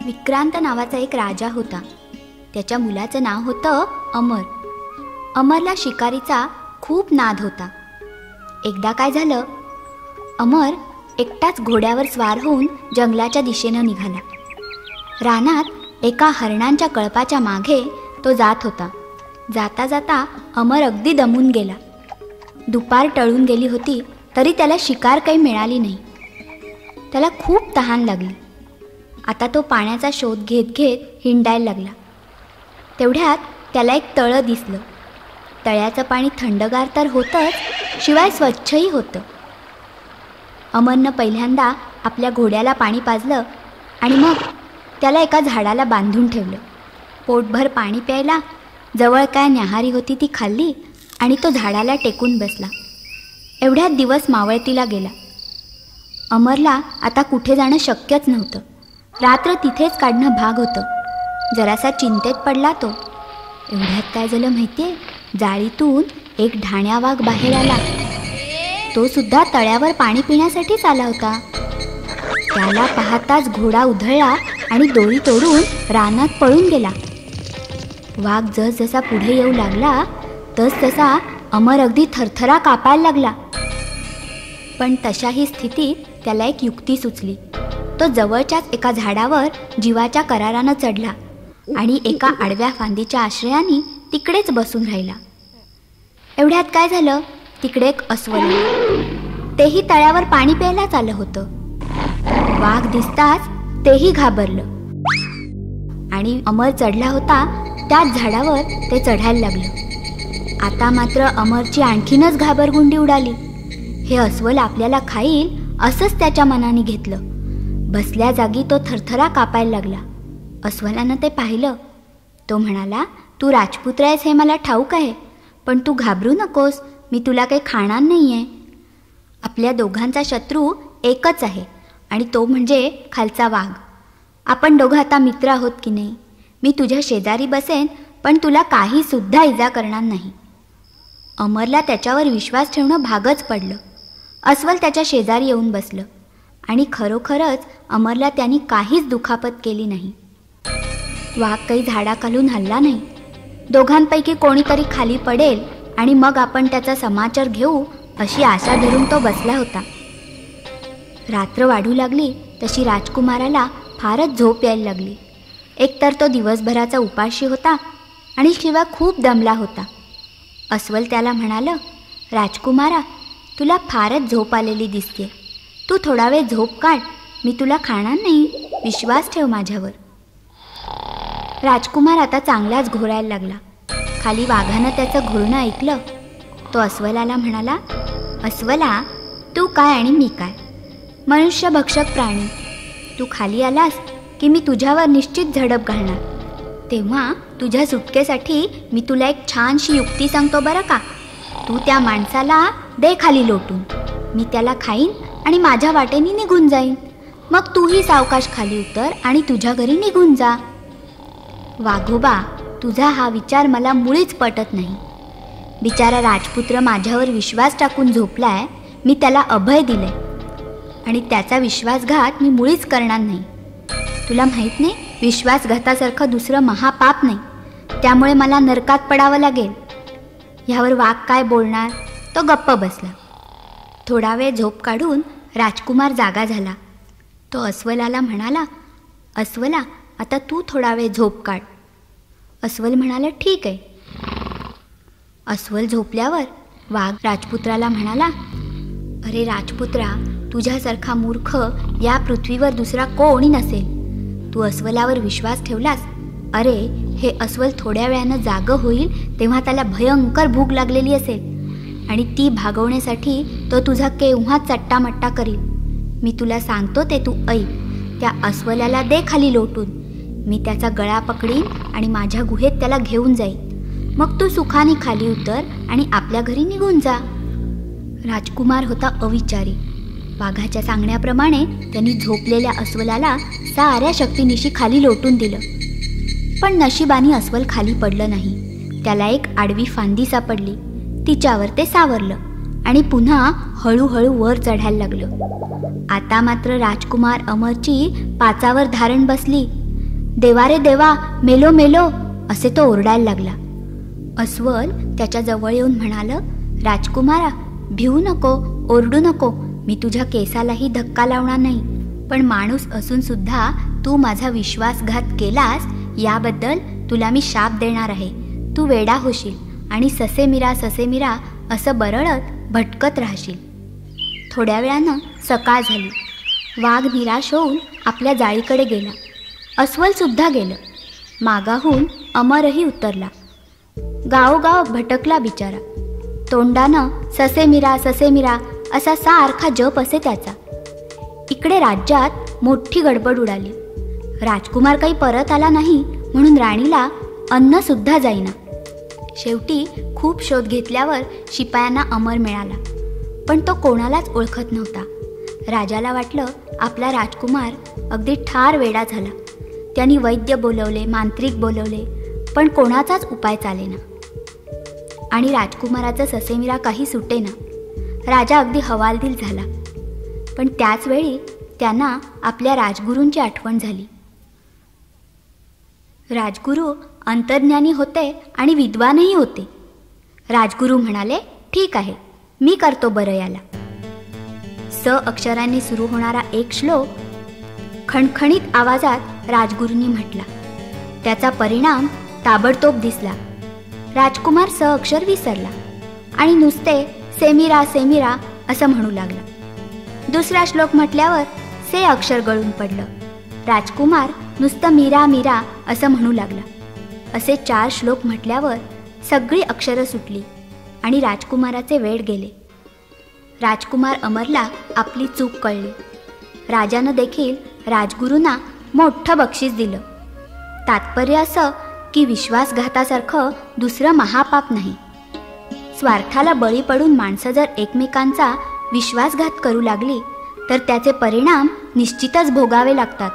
विक्रांत नावाचा एक राजा होता. त्याच्या मुलाचं नाव होतं अमर. अमरला शिकारीचा खूप नाद होता. एकदा काय झालं, अमर एकटाच घोड्यावर स्वार होऊन जंगलाच्या दिशेनं निघाला. रानात एका हरणांच्या कळपाच्या मागे तो जात होता. जाता जाता अमर अगदी दमून गेला. दुपार टळून गेली होती तरी त्याला शिकार काही मिळाली नाही. त्याला खूप तहान लागली. आता तो पाण्याचा शोध घेत घेत हिंडायला लागला. तेवढ्यात त्याला एक तळं दिसलं. तळ्याचं पाणी थंडगार तर होतंच, शिवाय स्वच्छही होतं. अमरनं पहिल्यांदा आपल्या घोड्याला पाणी पाजलं आणि मग त्याला एका झाडाला बांधून ठेवलं. पोटभर पाणी प्यायला. जवळ काय न्याहारी होती ती खाल्ली आणि तो झाडाला टेकून बसला. एवढ्यात दिवस मावळतीला गेला. अमरला आता कुठे जाणं शक्यच नव्हतं. रात्र तिथेच काढणं भाग होतं. जरासा चिंतेत पडला तो. एवढ्यात काय झालं माहितीये, जाळीतून एक ढाण्या वाघ बाहेर आला. तो सुद्धा तळ्यावर पाणी पिण्यासाठीच आला होता. त्याला पाहताच घोडा उधळला आणि दोरी तोडून रानात पळून गेला. वाघ जसजसा पुढे येऊ लागला तसा अमर अगदी थरथरा कापायला लागला. पण तशाही स्थितीत त्याला एक युक्ती सुचली. तो जवळच्याच एका झाडावर जीवाच्या करारानं चढला आणि एका आडव्या फांदीच्या आश्रयाने तिकडेच बसून राहिला. एवढ्यात काय झालं, तिकडे एक अस्वल आलं. तेही तळ्यावर पाणी प्यायलाच आलं होतं. वाघ दिसताच तेही घाबरलं आणि अमर चढला होता त्याच झाडावर ते चढायला लागलं. आता मात्र अमरची आणखीनच घाबरगुंडी उडाली. हे अस्वल आपल्याला खाईल असंच त्याच्या मनाने घेतलं. बसल्या जागी तो थरथरा कापायला लागला. अस्वलानं ते पाहिलं. तो म्हणाला, तू राजपुत्र आहेस हे मला ठाऊक आहे, पण तू घाबरू नकोस, मी तुला काही खाणार नाही आहे. आपल्या दोघांचा शत्रू एकच आहे आणि तो म्हणजे खालचा वाघ. आपण दोघं आता मित्र आहोत की नाही. मी तुझ्या शेजारी बसेन पण तुला काही सुद्धा इजा करणार नाही. अमरला त्याच्यावर विश्वास ठेवणं भागच पडलं. अस्वल त्याच्या शेजारी येऊन बसलं आणि खरोखरच अमरला त्यांनी काहीच दुखापत केली नाही. वाघ काही झाडाखालून हलला नाही. दोघांपैकी कोणीतरी खाली पडेल आणि मग आपण त्याचा समाचार घेऊ अशी आशा धरून तो बसला होता. रात्र वाढू लागली तशी राजकुमाराला फारच झोप यायला लागली. एकतर तो दिवसभराचा उपाशी होता आणि शिवाय खूप दमला होता. अस्वल त्याला म्हणालं, राजकुमारा, तुला फारच झोप आलेली दिसते. तू थोडा वेळ झोप काढ, मी तुला खाणार नाही, विश्वास ठेव माझ्यावर. राजकुमार आता चांगलाच घोरायला लागला. खाली वाघानं त्याचं घोरणं ऐकलं. तो अस्वलाला म्हणाला, अस्वला, तू काय आणि मी काय, मनुष्य भक्षक प्राणी. तू खाली आलास की मी तुझ्यावर निश्चित झडप घालणार. तेव्हा तुझ्या सुटकेसाठी मी तुला एक छानशी युक्ती सांगतो बरं का. तू त्या माणसाला दे खाली लोटून, मी त्याला खाईन आणि माझ्या वाटेने निघून जाईन. मग तूही सावकाश खाली उतर आणि तुझ्या घरी निघून जा. वाघोबा, तुझा हा विचार मला मुळीच पटत नाही. बिचारा राजपुत्र माझ्यावर विश्वास टाकून झोपलाय. मी त्याला अभय दिलंय आणि त्याचा विश्वासघात मी मुळीच करणार नाही. तुला माहीत नाही, विश्वासघातासारखं दुसरं महापाप नाही. त्यामुळे मला नरकात पडावं लागेल. ह्यावर वाघ काय बोलणार, तो गप्प बसला. थोडा वेळ झोप काढून राजकुमार जागा झाला. तो अस्वलाला म्हणाला, अस्वला, आता तू थोडा वेळ झोप काढ. अस्वल म्हणाला, ठीक आहे. अस्वल झोपल्यावर वाघ राजपुत्राला म्हणाला, अरे राजपुत्रा, तुझ्यासारखा मूर्ख या पृथ्वीवर दुसरा कोणी नसेल. तू अस्वलावर विश्वास ठेवलास. अरे, हे अस्वल थोड्या वेळानं जागं होईल तेव्हा त्याला भयंकर भूक लागलेली असेल आणि ती भागवण्यासाठी तो तुझा केव्हा चट्टामट्टा करील. मी तुला सांगतो ते तू ऐक. त्या अस्वलाला दे खाली लोटून, मी त्याचा गळा पकडीन आणि माझ्या गुहेत त्याला घेऊन जाईन. मग तू सुखाने खाली उतर आणि आपल्या घरी निघून जा. राजकुमार होता अविचारी. वाघाच्या सांगण्याप्रमाणे त्यांनी झोपलेल्या अस्वलाला साऱ्या शक्तीनिशी खाली लोटून दिलं. पण नशिबाने अस्वल खाली पडलं नाही. त्याला एक आडवी फांदी सापडली. तिच्यावर ते सावरलं आणि पुन्हा हळूहळू वर चढायला लागलं. आता मात्र राजकुमार अमरची पाचावर धारण बसली. देवा रे देवा, मेलो मेलो असे तो ओरडायला लागला. अस्वल त्याच्या जवळ येऊन म्हणालं, राजकुमारा, भिवू नको, ओरडू नको. मी तुझ्या केसालाही धक्का लावणार नाही. पण माणूस असून सुद्धा तू माझा विश्वासघात केलास याबद्दल तुला मी शाप देणार आहे. तू वेडा होशील आणि ससे मिरा असं बरळत भटकत राहशील. थोड्या वेळानं सकाळ झाली. वाघ निराश होऊन आपल्या जाळीकडे गेला. अस्वलसुद्धा गेलं. मागाहून अमरही उतरला. गावोगाव भटकला बिचारा. तोंडानं ससे मिरा असा सारखा जप असे त्याचा. इकडे राज्यात मोठी गडबड उडाली. राजकुमार काही परत आला नाही म्हणून राणीला अन्नसुद्धा जाईना. शेवटी खूप शोध घेतल्यावर शिपायांना अमर मिळाला, पण तो कोणालाच ओळखत नव्हता. राजाला वाटलं आपला राजकुमार अगदी ठार वेडा झाला. त्यांनी वैद्य बोलवले, मांत्रिक बोलवले, पण कोणाचाच उपाय चालेना आणि राजकुमाराचं ससेमिरा काही सुटेना. राजा अगदी हवालदिल झाला. पण त्याच वेळी त्यांना आपल्या राजगुरूंची आठवण झाली. राजगुरू अंतर्ज्ञानी होते आणि विद्वानही होते. राजगुरू म्हणाले, ठीक आहे, मी करतो बरं याला. स अक्षरांनी सुरू होणारा एक श्लोक खणखणीत आवाजात राजगुरूंनी म्हटला. त्याचा परिणाम ताबडतोब दिसला. राजकुमार स अक्षर विसरला आणि नुसते सेमिरा असं म्हणू लागला. दुसरा श्लोक म्हटल्यावर से अक्षर गळून पडलं. राजकुमार नुसतं मीरा असं म्हणू लागला. असे 4 श्लोक म्हटल्यावर सगळी अक्षरं सुटली आणि राजकुमाराचे वेड गेले. राजकुमार अमरला आपली चूक कळली. राजानं देखील राजगुरूंना मोठं बक्षीस दिलं. तात्पर्य असं की विश्वासघातासारखं दुसरं महापाप नाही. स्वार्थाला बळी पडून माणसं जर एकमेकांचा विश्वासघात करू लागली तर त्याचे परिणाम निश्चितच भोगावे लागतात.